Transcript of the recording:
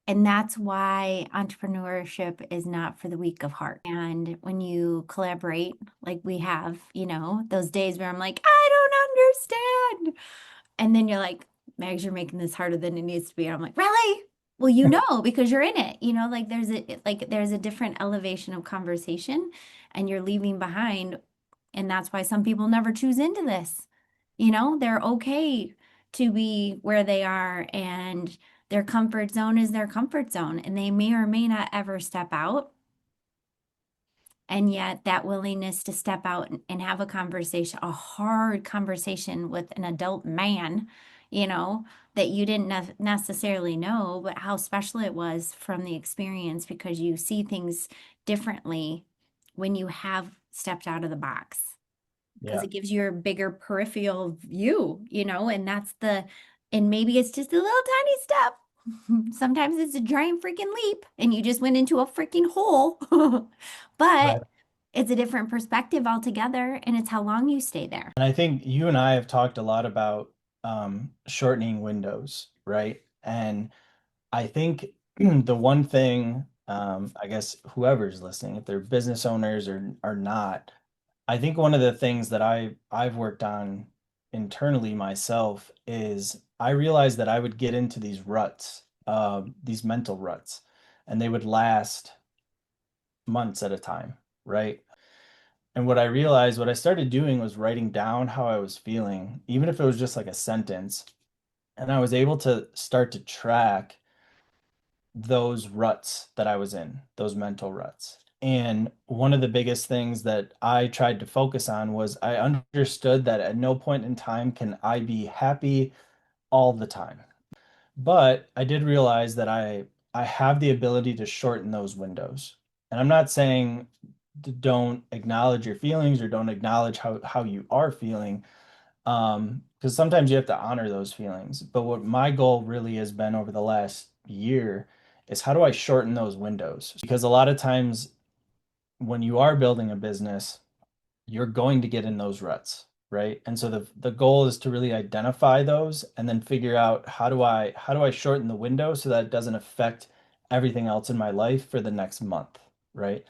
And that's why entrepreneurship is not for the weak of heart. And when you collaborate, like we have, those days where I'm like, I don't understand. And then you're like, Mags, you're making this harder than it needs to be. And I'm like, really? Well, because you're in it, like there's a different elevation of conversation and you're leaving behind. And that's why some people never choose into this. They're okay to be where they are and their comfort zone is their comfort zone and they may or may not ever step out. And yet that willingness to step out and have a conversation, a hard conversation with an adult man, that you didn't necessarily know, but how special it was from the experience because you see things differently when you have stepped out of the box because Yeah. it gives you a bigger peripheral view, and maybe it's just a little tiny step. Sometimes it's a giant freaking leap and you just went into a freaking hole. But Right. it's a different perspective altogether, and it's how long you stay there. And I think you and I have talked a lot about shortening windows, right? And I think the one thing, I guess whoever's listening, if they're business owners or not, I think one of the things that I've worked on internally myself is I realized that I would get into these ruts, these mental ruts, and they would last months at a time, right? And what I realized, what I started doing was writing down how I was feeling, even if it was just like a sentence. And I was able to start to track those ruts that I was in, those mental ruts. And one of the biggest things that I tried to focus on was I understood that at no point in time can I be happy all the time. But I did realize that I have the ability to shorten those windows. And I'm not saying don't acknowledge your feelings or don't acknowledge how you are feeling, because sometimes you have to honor those feelings. But what my goal really has been over the last year is how do I shorten those windows? Because a lot of times when you are building a business, you're going to get in those ruts, right? And so the goal is to really identify those and then figure out how do I shorten the window so that it doesn't affect everything else in my life for the next month, right?